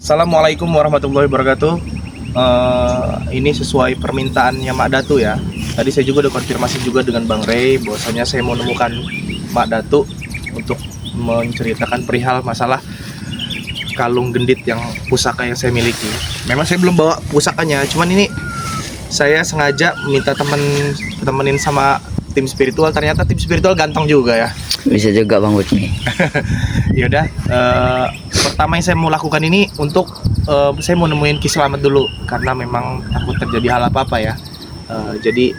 Assalamualaikum warahmatullahi wabarakatuh. Ini sesuai permintaannya Mak Datu ya. Tadi saya juga udah konfirmasi juga dengan Bang Ray bahwasanya saya mau menemukan Mak Datu untuk menceritakan perihal masalah kalung gendit yang pusaka yang saya miliki. Memang saya belum bawa pusakanya, cuman ini saya sengaja minta temenin sama tim spiritual. Ternyata tim spiritual ganteng juga ya. Bisa juga Bang Butni. Yaudah, pertama yang saya mau lakukan ini untuk saya mau nemuin Ki Slamet dulu karena memang takut terjadi hal apa ya. Jadi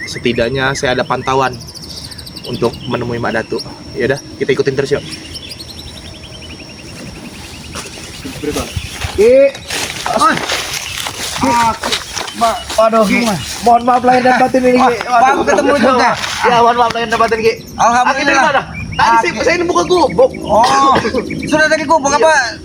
setidaknya saya ada pantauan untuk menemui Mak Datu. Yaudah, kita ikutin terus yuk. Waduh, mohon maaf lahir dan batin ini. Bang, ketemu juga. Ya, mohon maaf lahir dan batin Ki. Alhamdulillah. Tadi saya buka gubuk. Oh, sudah tadi gubuk apa?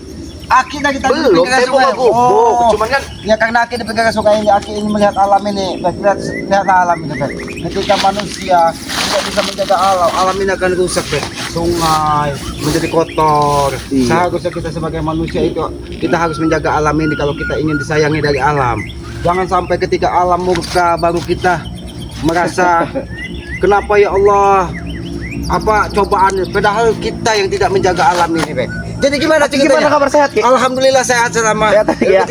Aki tadi Belum, saya buka gubuk. Cuman kan ya karena Aki dipegang suka ini, Aki ini melihat alam ini, lihat alam ini, Bek. Ketika manusia tidak bisa menjaga alam, alam ini akan rusak, Bek. Sungai menjadi kotor. Seharusnya kita sebagai manusia itu kita harus menjaga alam ini kalau kita ingin disayangi dari alam. Jangan sampai ketika alam murka baru kita merasa kenapa ya Allah apa cobaan, padahal kita yang tidak menjaga alam ini, Bek. Jadi gimana kabar sehat Ki? Alhamdulillah sehat selama. Ya.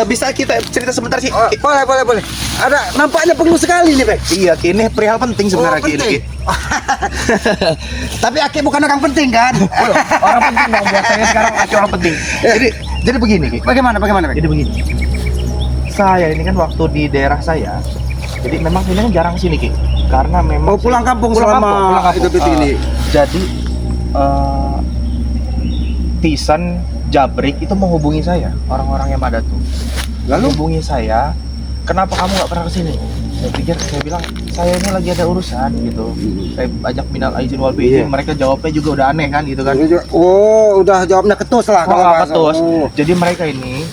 Bisa kita cerita sebentar sih? Boleh. Ada nampaknya perlu sekali nih, Bek. Iya, Ki, ini perihal penting sebenarnya Ki. Penting. Tapi Aki bukan orang penting kan? Orang penting dong buat saya sekarang, Aki orang penting. Jadi begini Ki. Bagaimana, Bek? Jadi begini. Saya ini kan waktu di daerah saya, jadi memang ini kan jarang sini Ki. Karena memang pulang kampung selama hidup ini. Jadi Tisan Jabrik itu menghubungi saya, orang-orangnya Mak Datu. Lalu hubungi saya, kenapa kamu nggak pernah kesini? Saya bilang saya ini lagi ada urusan gitu. Saya ajak minal aizin wal faizin, mereka jawabnya juga udah aneh kan gitu kan. Oh, udah jawabnya ketus lah kalau ketus. Jadi mereka ini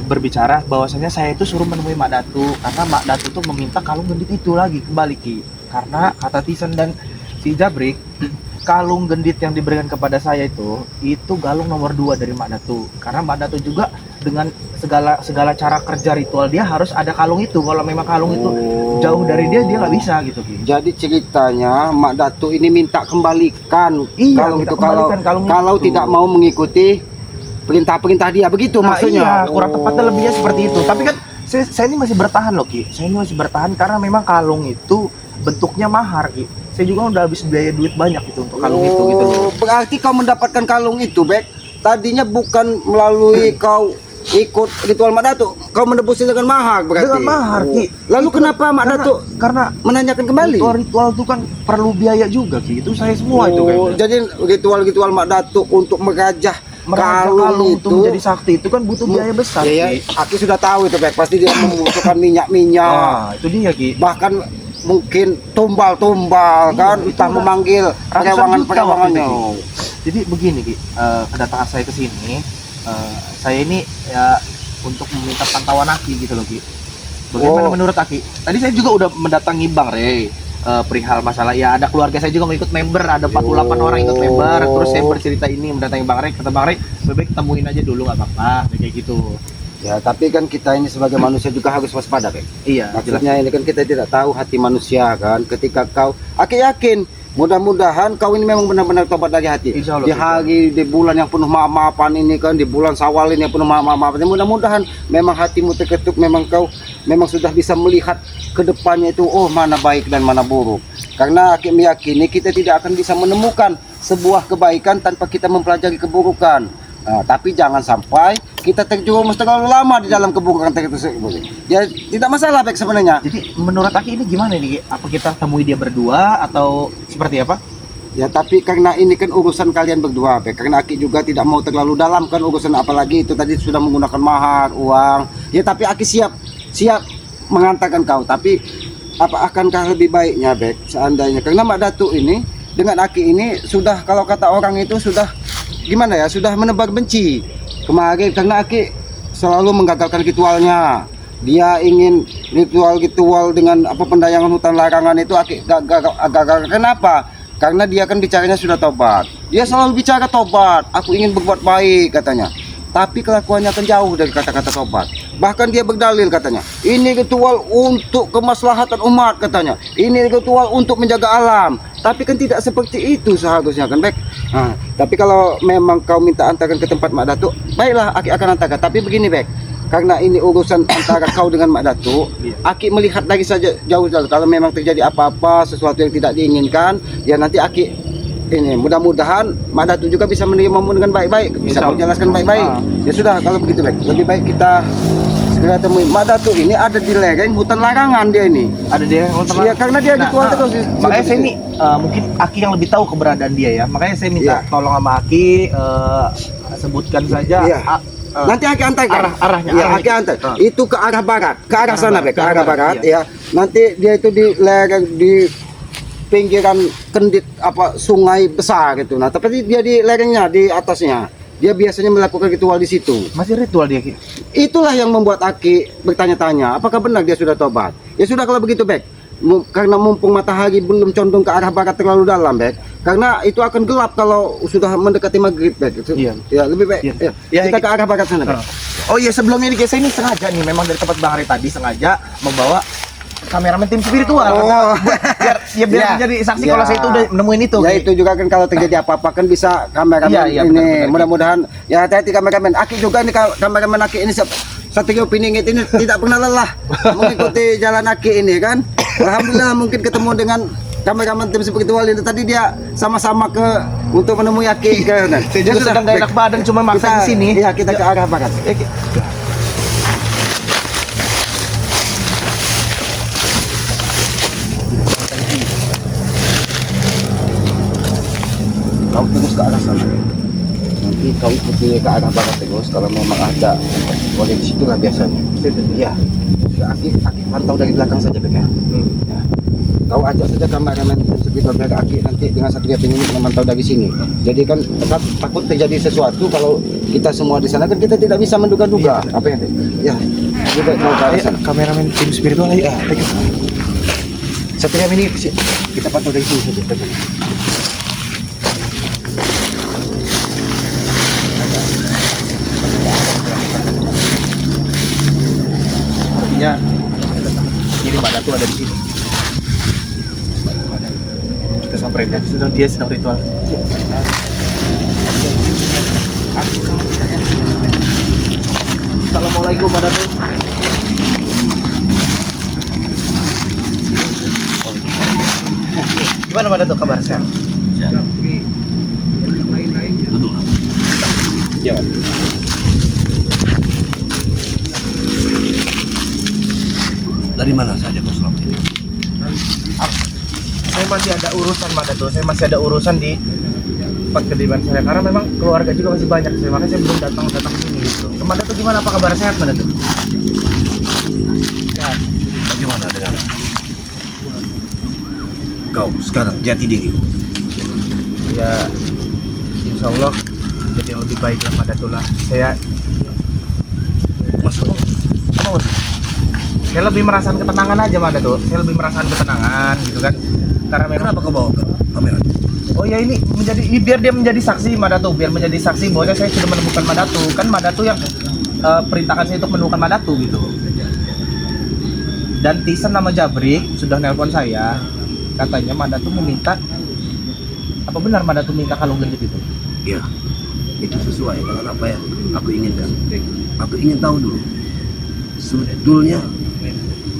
berbicara bahwasanya saya itu suruh menemui Mak Datu karena Mak Datu tuh meminta kalung gendit itu lagi kembali Ki. Karena kata Tisan dan si Jabrik, kalung gendit yang diberikan kepada saya itu galung nomor 2 dari Mak Datu. Karena Mak Datu juga dengan segala cara kerja ritual dia harus ada kalung itu. Kalau memang kalung itu jauh dari dia nggak bisa gitu Ki. Jadi ceritanya Mak Datu ini minta kembalikan kalung itu kalau tidak mau mengikuti perintah-perintah dia, begitu maksudnya. Iya, kurang tepatnya lebihnya seperti itu. Tapi kan saya ini masih bertahan loh Ki. Saya ini masih bertahan karena memang kalung itu bentuknya mahar Ki. Saya juga udah habis biaya duit banyak gitu untuk kalung itu gitu loh. Berarti kau mendapatkan kalung itu, Bek, tadinya bukan melalui kau ikut ritual Mak Datu, kau menebusnya dengan mahar berarti. Dengan mahar Ki. Lalu kenapa Mak Datu karena menanyakan kembali? Ritual itu kan perlu biaya juga Ki. Itu saya semua itu kayaknya. Jadi ritual Mak Datu untuk merajah kalung itu menjadi sakti itu kan butuh biaya besar. Iya, Aki sudah tahu itu, Bek. Pasti dia membutuhkan minyak. Itu dia Ki. Bahkan mungkin tumbal kan, entah memanggil karyawangannya. Jadi begini Ki, kedatangan saya ke sini, saya ini ya untuk meminta pantauan Aki gitu loh Ki. Bagaimana menurut Aki? Tadi saya juga udah mendatangi Bang Ray. Perihal masalah ya ada keluarga saya juga mau ikut member, ada 48 orang ikut member. Terus saya bercerita ini mendatangi Bang Ray, kata Bang Ray lebih baik temuin aja dulu nggak apa-apa kayak gitu. Ya, tapi kan kita ini sebagai manusia juga harus waspada, Bek. Iya, maksudnya ini kan kita tidak tahu hati manusia kan. Ketika kau, Aki yakin, mudah-mudahan kau ini memang benar-benar tobat dari hati. Insya Allah, di hari, di bulan yang penuh maaf-maafan ini kan, di bulan Syawal ini yang penuh maaf-maafan. Mudah-mudahan memang hatimu terketuk, memang kau memang sudah bisa melihat ke depannya itu, oh mana baik dan mana buruk. Karena Aki meyakini kita tidak akan bisa menemukan sebuah kebaikan tanpa kita mempelajari keburukan. Nah, tapi jangan sampai kita terjerumus terlalu lama di dalam keburukan tersebut. Ya tidak masalah, Bek, sebenarnya. Jadi menurut Aki ini gimana nih? Apa kita temui dia berdua atau seperti apa? Ya tapi karena ini kan urusan kalian berdua, Bek. Karena Aki juga tidak mau terlalu dalam kan urusan, apalagi itu tadi sudah menggunakan mahar, uang. Ya tapi Aki siap mengantarkan kau. Tapi apa akankah lebih baiknya, Bek, seandainya karena Mak Datu ini dengan Aki ini sudah, kalau kata orang itu sudah gimana ya, sudah menebar benci kemarin karena Aki selalu menggagalkan ritualnya. Dia ingin ritual dengan apa pendayangan hutan larangan itu Aki gagal. Kenapa? Karena dia kan bicaranya sudah tobat. Dia selalu bicara tobat. Aku ingin berbuat baik katanya. tapi kelakuannya akan jauh dari kata-kata tobat. Bahkan dia berdalil katanya, ini ritual untuk kemaslahatan umat katanya, ini ritual untuk menjaga alam. Tapi kan tidak seperti itu seharusnya kan, Bek. Nah, tapi kalau memang kau minta antarkan ke tempat Mak Datuk, baiklah Aki akan antarkan. Tapi begini, Bek, karena ini urusan antara kau dengan Mak Datuk, Aki melihat lagi saja jauh-jauh. Kalau memang terjadi apa-apa, sesuatu yang tidak diinginkan, ya nanti Aki ini mudah-mudahan Mak Datuk juga bisa menerima dengan baik-baik, bisa menjelaskan baik-baik. Ya sudah, kalau begitu, Bek, lebih baik kita segera temui Mak Datuk. Ini ada di lereng hutan larangan dia ini. Ada dia hutan Iya, karena dia ritual terus. Makanya saya ini mungkin Aki yang lebih tahu keberadaan dia ya. Makanya saya minta tolong sama Aki, sebutkan saja. Iya. Nanti Aki antarkan arahnya. Ya, Aki antar. Itu ke arah barat, ke arah sana, Bek, ke arah barat. Ya, nanti dia itu di lereng di pinggiran kendit apa sungai besar gitu. Nah, tapi dia di lerengnya, di atasnya. Dia biasanya melakukan ritual di situ. Masih ritual dia, Ki? Itulah yang membuat Aki bertanya-tanya, apakah benar dia sudah tobat? Ya sudah kalau begitu, Bek. Karena mumpung matahari belum condong ke arah barat terlalu dalam, Bek. Karena itu akan gelap kalau sudah mendekati maghrib, Bek. Iya. Ya, lebih baik. Iya. Ya, kita ke arah barat sana, Bek. Oh iya, sebelumnya nih, saya ini sengaja nih, memang dari tempat Bang Ray tadi sengaja membawa kameramen tim spiritual. Oh. biar menjadi saksi kalau saya itu udah nemuin itu. Ya itu juga kan kalau terjadi apa-apa kan bisa kameramen Iya, ini. benar. Mudah-mudahan ya hati-hati kameramen. Aki juga ini kameramen Aki ini Satrio Piningit ini tidak pernah lelah mengikuti jalan Aki ini kan. Alhamdulillah mungkin ketemu dengan kameramen tim spiritual ini tadi dia sama-sama untuk menemui Aki ke. Saya juga sedang gak enak badan cuma maksa di sini. Iya, kita ke arah barat. Kau terus ke arah sana. Nanti kau ikuti ke arah barat terus. Kalau memang ada boleh di situlah biasanya. Iya. Aki pantau dari belakang saja, Bek, ya. Ya. Kau ajak saja kameramen sekitar biar Aki nanti dengan Satria Piningit memantau dari sini. Jadi kan takut terjadi sesuatu kalau kita semua di sana kan kita tidak bisa menduga-duga. Apa yang ya? Juga mau ke arah sana. Kameramen tim spiritual ayo. Satria Piningit kita pantau dari sini saja. Artinya ini Mbak Datu ada di sini. Kita samperin ya, dia sedang ritual. Assalamualaikum Mbak Datu. Gimana Mbak Datu kabar sehat? Duduk. Ya. Dari mana saja kau selama ini? Saya masih ada urusan Mbak Dato. Saya masih ada urusan di tempat kediaman saya karena memang keluarga juga masih banyak. Makanya saya belum datang ke sini gitu. Mbak Dato gimana? Apa kabar sehat Mbak Dato? Sehat. Bagaimana dengan kau sekarang jati diri? Ya, insya Allah jadi yang lebih baik lah Mbak Dato lah. Saya Masuk. mau saya lebih merasakan ketenangan aja Mbak Dato. Saya lebih merasakan ketenangan gitu kan. Karena memang Kenapa kau bawa kamera? oh ya ini biar dia menjadi saksi Mbak Dato, biar menjadi saksi bahwa saya sudah menemukan Mbak Dato. Kan Mbak Dato yang perintahkan saya untuk menemukan Mbak Dato gitu. Dan Tisen nama Jabrik sudah nelpon saya, katanya Mbak Dato meminta, apa benar Mbak Dato minta kalung gendut itu? Ya, itu sesuai dengan apa yang aku inginkan. Aku ingin tahu dulu sebetulnya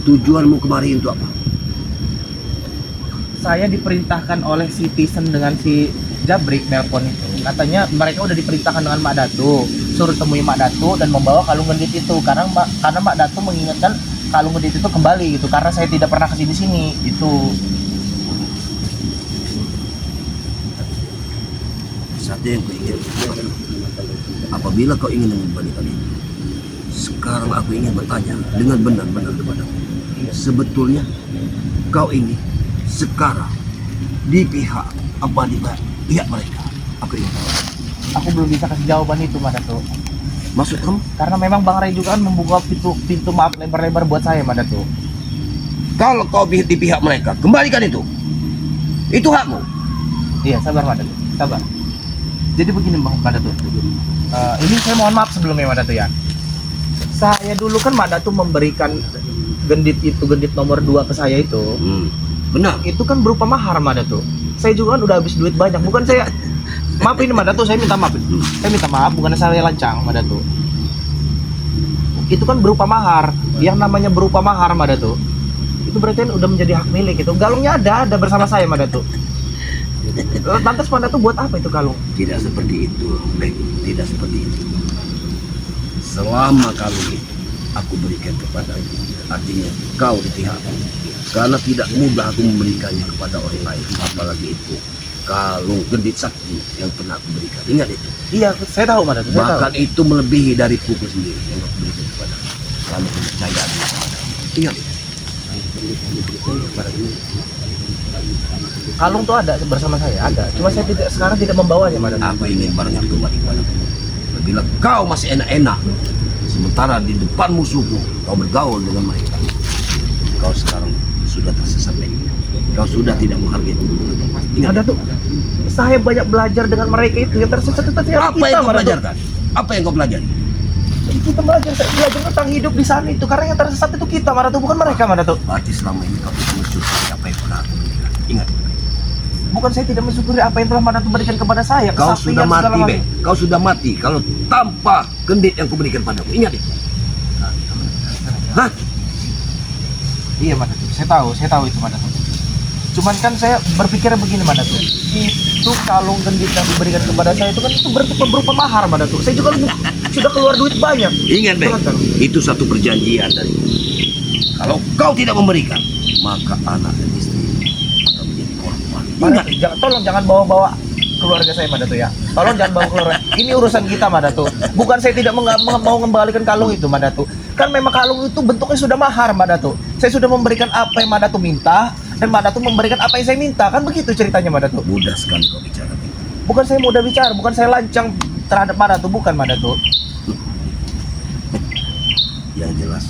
tujuanmu kemari untuk apa? Saya diperintahkan oleh si Tisen dengan si Jabrik nelpon itu, katanya mereka udah diperintahkan dengan Mbak Dato suruh temui Mbak Dato dan membawa kalung gendut itu karena Mbak Dato mengingatkan kalung gendut itu kembali gitu karena saya tidak pernah kesini sini itu. Satu yang kuingin apabila kau ingin mengembalikan itu, sekarang aku ingin bertanya dengan benar-benar kepadamu. Sebetulnya kau ini sekarang di pihak apa, di pihak mereka? Aku ingin tahu. Aku belum bisa kasih jawaban itu Mbak Dato. Maksud kamu? Karena memang Bang Ray juga kan membuka pintu maaf lebar-lebar buat saya Mbak Dato. Kalau kau di pihak mereka, kembalikan itu. Itu hakmu. Iya sabar Mbak Dato, sabar. Jadi begini Bang Dato. Ini saya mohon maaf sebelumnya Mak Datu ya. Saya dulu kan Mak Datu memberikan gendit nomor 2 ke saya itu. Benar. Itu kan berupa mahar Mak Datu. Saya juga kan udah habis duit banyak. Bukan saya, maaf ini Mak Datu, saya minta maaf. Saya minta maaf, bukan saya lancang Mak Datu. Itu kan berupa mahar. Yang namanya berupa mahar Mak Datu, itu berarti kan udah menjadi hak milik itu. Galungnya ada bersama saya Mak Datu. Lantas Mak Datu buat apa itu kalung? Tidak seperti itu, Bek. Tidak seperti itu. Selama kalung itu aku berikan kepadamu, artinya kau di pihakku. Karena tidak mudah aku memberikannya kepada orang lain, apalagi itu kalung gendit sakti yang pernah aku berikan. Ingat itu. Iya, saya tahu Mak Datu. Saya tahu. Bahkan itu melebihi dari buku sendiri yang aku berikan kepadamu. Karena kepercayaan kepadamu. Ingat itu. Kalung tuh ada bersama saya, ada. Cuma saya sekarang tidak membawanya Mak Datu. Aku ingin barang itu kembali kepadamu. Bila kau masih enak-enak, sementara di depan musuhku kau bergaul dengan mereka, kau sekarang sudah tersesat lagi. Kau sudah tidak menghargai hubungan. Ingat Mak Datu, saya banyak belajar dengan mereka itu yang tersesat itu apa yang kau Mak Datu. belajarkan? Apa yang kau pelajari? Kita belajar tentang hidup di sana itu, karena yang tersesat itu kita Mak Datu, bukan mereka Mak Datu. Berarti selama ini kau tidak mensyukuri apa yang pernah aku berikan. Ingat, Bukan saya tidak mensyukuri apa yang telah Mak Datu berikan kepada saya. kau Kesaktian sudah segala mati, macam. Bek. Kau sudah mati kalau tanpa gendit yang kuberikan padamu. Ingat itu. Hah? Iya Mak Datu, saya tahu itu Mak Datu. Cuman kan saya berpikir begini Mak Datu, itu kalung gendit yang diberikan kepada saya itu kan itu berupa mahar Mak Datu. Saya juga sudah keluar duit banyak. Ingat, Bek. Betul, kan? Itu satu perjanjian dari. Kalau kau tidak memberikan, maka anak dan istri akan menjadi korban. Mak Ingat. Datu, tolong jangan bawa keluarga saya Mak Datu ya. Tolong jangan bawa keluarga. Ini urusan kita Mak Datu. Bukan saya tidak mau mengembalikan kalung itu Mak Datu. Kan memang kalung itu bentuknya sudah mahar Mak Datu. Saya sudah memberikan apa yang Mak Datu minta, dan Mak Datu memberikan apa yang saya minta. Kan begitu ceritanya Mak Datu. Mudah sekali kau bicara, Bek. Bukan saya mudah bicara, bukan saya lancang terhadap Mak Datu, bukan Mak Datu. Yang jelas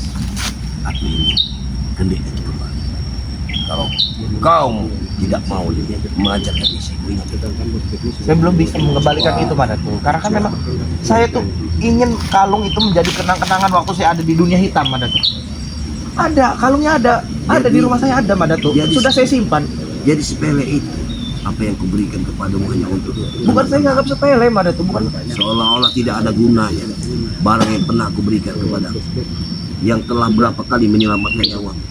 aku ini gendit itu kembali. Kalau kau tidak mau mengajarkan isiku, ingat itu. Saya belum bisa mengembalikan itu Mak Datu. Karena kan memang saya tuh ingin kalung itu menjadi kenang-kenangan waktu saya ada di dunia hitam Mak Datu. Ada, kalungnya ada di rumah saya ada Mak Datu. Sudah saya simpan. Jadi sepele itu apa yang kuberikan kepadamu hanya untuk Bukan saya nganggap sepele Mak Datu, bukan. seolah-olah tidak ada gunanya barang yang pernah aku berikan kepadamu yang telah berapa kali menyelamatkan nyawamu.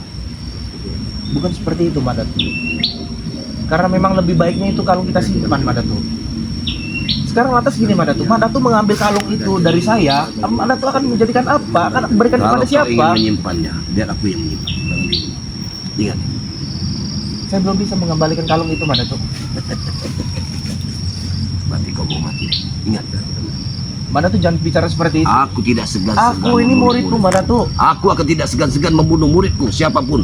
Bukan seperti itu Mak Datu. Karena memang lebih baiknya itu kalung kita simpan Mak Datu. Sekarang lantas gini Mak Datu, Mak Datu mengambil kalung itu dari saya, Mak Datu akan menjadikan apa? Akan berikan Kalau kepada kau siapa? ingin menyimpannya, biar aku yang menyimpan dalam dirimu. Ingat, Saya belum bisa mengembalikan kalung itu Mak Datu. berarti kau mau mati. Ingat, Mak Datu jangan bicara seperti itu. aku tidak segan-segan. Aku ini membunuh muridmu murid. Mak Datu. Aku akan tidak segan-segan membunuh muridku siapapun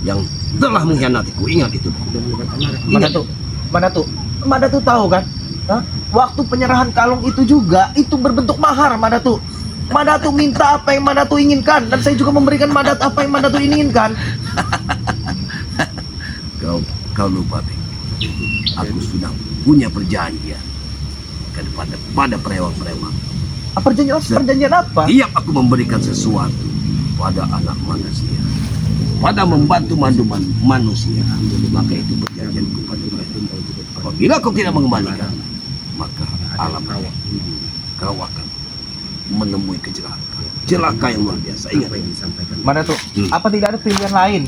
yang telah mengkhianatiku. Ingat itu. Mak Datu, Mak Datu tahu kan? Hah? Waktu penyerahan kalung itu juga itu berbentuk mahar Mak Datu. Mak Datu minta apa yang Mak Datu inginkan, dan saya juga memberikan Mak Datu apa yang Mak Datu inginkan. Kau lupa, Bek. Aku sudah punya perjanjian pada perewang-perewang. Perjanjian apa? Tiap aku memberikan sesuatu pada anak manusia, pada membantu manusia, maka itu perjanjianku pada mereka. Apabila kau tidak mengembalikan, maka alam kau akan menemui kecelakaan yang luar biasa. Ingat, Mak Datu, apa tidak ada pilihan lain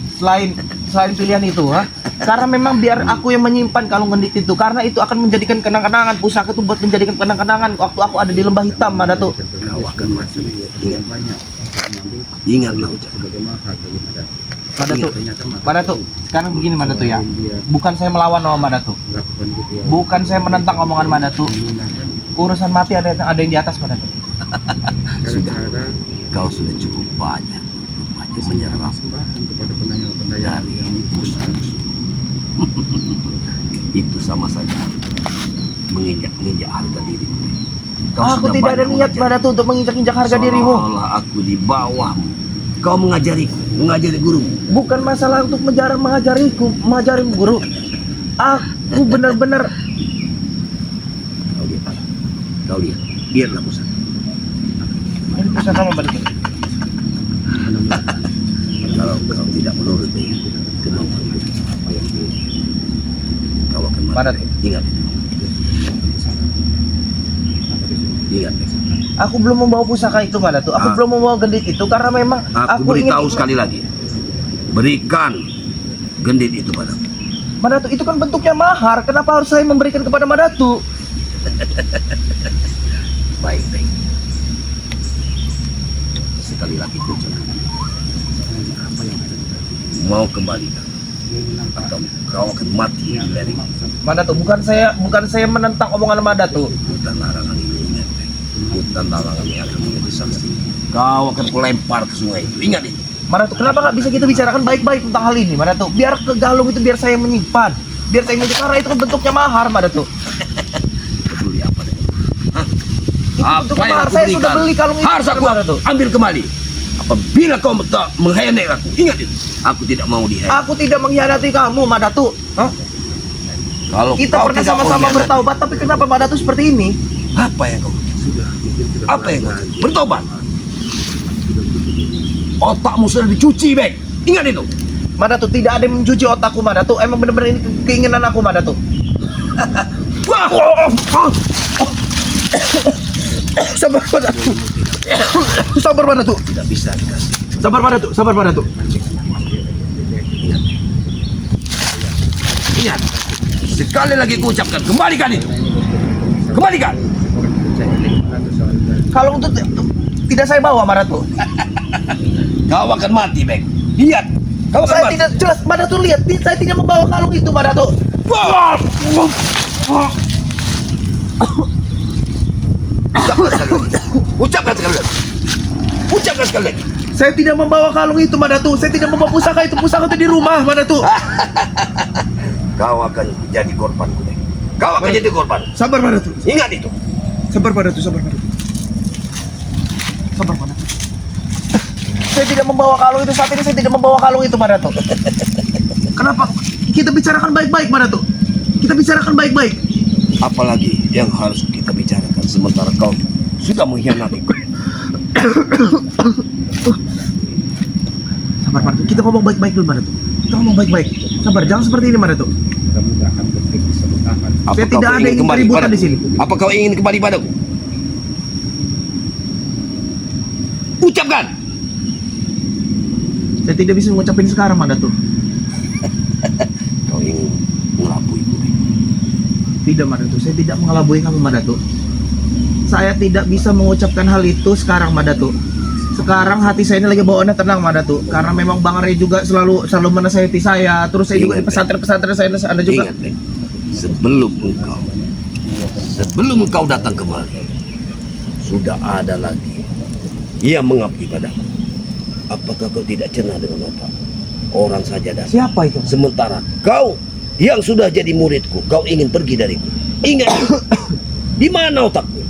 selain pilihan itu, ha? Karena memang biar aku yang menyimpan kalung gendit itu, karena itu akan menjadikan kenang-kenangan. Pusaka itu buat menjadikan kenang-kenangan waktu aku ada di lembah hitam Mak Datu. kau akan mati. Ingatlah ucapan. Mak Datu, sekarang begini Mak Datu ya. Bukan saya melawan sama Mak Datu. Bukan saya menentang omongan Mak Datu. Urusan mati ada yang di atas Mak Datu. Sudah, kau sudah cukup banyak menyerang dari musuh-musuh. Itu sama saja menginjak harga dirimu. Aku tidak ada niat Mak Datu untuk menginjak-injak harga dirimu. Seolah aku di bawahmu. Kau mengajari gurumu. Bukan masalah untuk mengajari guru. Aku benar-benar Kau lihat, biarlah pusat. sama Madatu. Kalau kau tidak menurut kemauan, kau akan mati. Madatu. Ingat. Ingat. Aku belum membawa pusaka itu Madatu. Aku belum membawa gendit itu karena memang Aku beritahu sekali lagi. Berikan gendit itu padaku. Madatu itu kan bentuknya mahar. Kenapa harus saya memberikan kepada Madatu? Baik. Sekali lagi ku ucapkan. Mau kembalikan atau kau akan mati di lereng. Madatu, bukan saya menentang omongan Madatu. Hutan larangan ini ingat. Hutan larangan ini akan menjadi saksi. Kau akan kulempar ke sungai itu. Ingat itu. Madatu, kenapa nggak bisa kita bicarakan baik-baik tentang hal ini, Madatu? Biar ke galung itu biar saya menyimpan. Biar saya menyimpan karena itu kan bentuknya mahar, Madatu. Peduli apa deh? Hah? Itu Apa bentuknya yang mahar. aku Saya berikan? sudah beli kalung itu. Harus aku Madatu. ambil kembali. Apabila kau mengkhianati aku, ingat itu. Aku tidak mau dikhianati. Aku tidak mengkhianati kamu, Madatu. Hah? Kalau Kita kau pernah tidak sama-sama mengkhianati, bertaubat, tapi kenapa Madatu seperti ini? apa yang kau? Apa yang kau? Bertobat. Otakmu sudah dicuci, Bek. Ingat itu. Madatu, tidak ada yang mencuci otakku, Madatu. Emang benar-benar ini keinginan aku, Madatu. Wah! Sabar, Madatu. Sabar, Madatu. Tidak bisa dikasih. Sabar, Madatu. Sabar, Madatu. Ingat. Sekali lagi ku ucapkan, kembalikan itu. Kembalikan. Kalung itu tidak saya bawa, Madatu. Kau akan mati, Bek. Lihat. Kau akan Saya mati. tidak jelas, Madatu lihat. Saya tidak membawa kalung itu, Madatu. Wah! Ucapkan sekali lagi. Ucapkan sekali lagi. Saya tidak membawa kalung itu, Madatu. Saya tidak membawa pusaka itu. Pusaka itu di rumah, Madatu. Kau akan jadi korbanku, Bek. Kau akan jadi korban. Sabar, Madatu. Ingat itu. Sabar, Madatu. Sabar, Madatu. Sabar, Madatu. Saya tidak membawa kalung itu. Saat ini saya tidak membawa kalung itu, Madatu. Kenapa? Kita bicarakan baik-baik, Madatu. Kita bicarakan baik-baik. Apalagi yang harus kita bicarakan sementara kau sudah mengkhianatiku. Sabar, Madatu. Kita ngomong baik-baik dulu, Madatu. Kita ngomong baik-baik. Sabar, jangan seperti ini, Madatu. Apa Saya kau tidak ada ingin yang kembali keributan padaku? di sini. Apa kau ingin kembali padaku? Ucapkan. Saya tidak bisa mengucapin sekarang, Madatu. Kau ingin melabuiku. Tidak, Madatu. Saya tidak mengelabui kamu, Madatu. Saya tidak bisa mengucapkan hal itu sekarang, Madatu. Sekarang hati saya ini lagi bawaannya tenang, Madatu. Karena memang Bang Ray juga selalu menasihati saya. Terus saya juga di Ingat, pesantren-pesantren saya ada juga. Ingat, Bek. Sebelum engkau datang kemari, sudah ada lagi yang mengabdi padaku. Apakah kau tidak cenah dengan otak? Orang saja datang. Siapa itu? Sementara kau yang sudah jadi muridku, kau ingin pergi dariku. Ingat, di mana otakmu?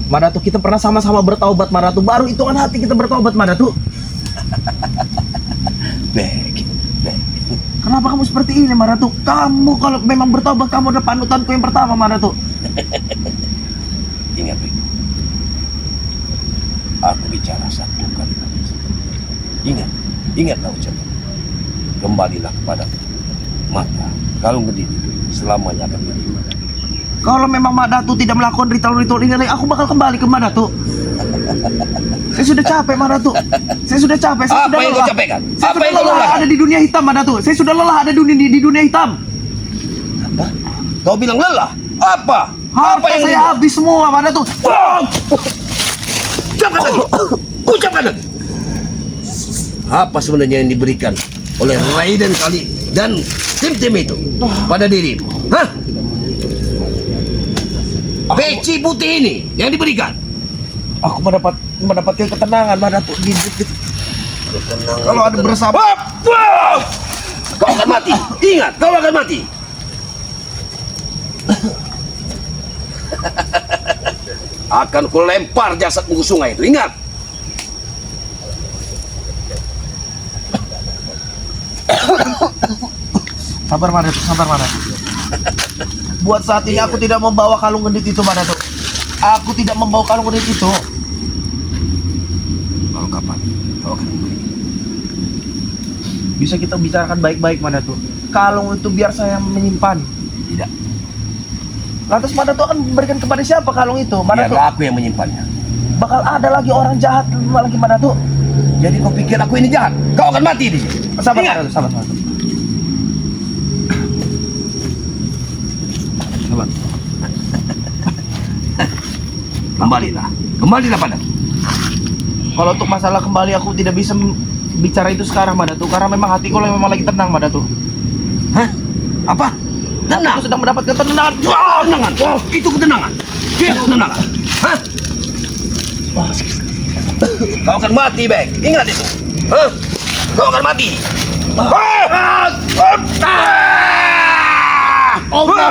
Madatu, kita pernah sama-sama bertaubat, Madatu. Baru hitungan hati kita bertaubat, Madatu. Bek. Kenapa kamu seperti ini, Madatu? Kamu kalau memang bertaubat, kamu adalah panutanku yang pertama, Madatu. Ingat, Bek. Aku bicara satu kali lagi. Ingatlah ucapan. Kembalilah kepadaku. Maka kalau gendit itu selamanya akan menjadi. Kalau memang Madatu tidak melakukan ritual-ritual ini lagi, aku bakal kembali ke Madatu. Saya sudah capek, Madatu. Saya sudah capek. Saya Apa sudah yang kau lelah. capekkan? Saya Apa sudah yang kau lelah lelah? ada di dunia hitam, Madatu. Saya sudah lelah ada di dunia hitam. Apa? Kau bilang lelah? Apa? Harta yang saya lelah? habis semua, Madatu. Ucapkan lagi. Ucapkan lagi. Apa sebenarnya yang diberikan oleh Raiden kali dan tim-tim itu pada dirimu? Hah? Peci putih ini yang diberikan. Aku mendapatkan ketenangan, Madatu. Kalau ada bersama. Kau akan mati. Ingat, kau akan mati. Akan kulempar jasadmu ke sungai itu. Ingat. Sabar, Madatu. Sabar, Madatu. Buat saat ini aku tidak membawa kalung gendit itu, Madatu. Aku tidak membawa kalung gendit itu. kapan kau akan kembali? Bisa kita bicarakan baik-baik Mak Datuk. Kalung itu biar saya menyimpan. Tidak. Lantas Mak Datuk akan memberikan kepada siapa kalung itu? Mak Datuk Biarlah aku yang menyimpannya. bakal ada lagi orang jahat lagi Mak Datuk. Jadi kau pikir aku ini jahat? Kau akan mati di sini. Sabar Ingat. Mak Datuk, sabar. Sabar. Kembalilah padaku. Kalau untuk masalah kembali aku tidak bisa bicara itu sekarang Mak Datuk, karena memang hatiku memang lagi tenang Mak Datuk. Hah? Apa? Tenang. Aku sedang mendapatkan ketenangan. Wah, ketenangan. Wah, itu ketenangan. Itu ketenangan. Hah? Kau akan mati, Bek. Ingat itu. Hah? Kau akan mati. Allah.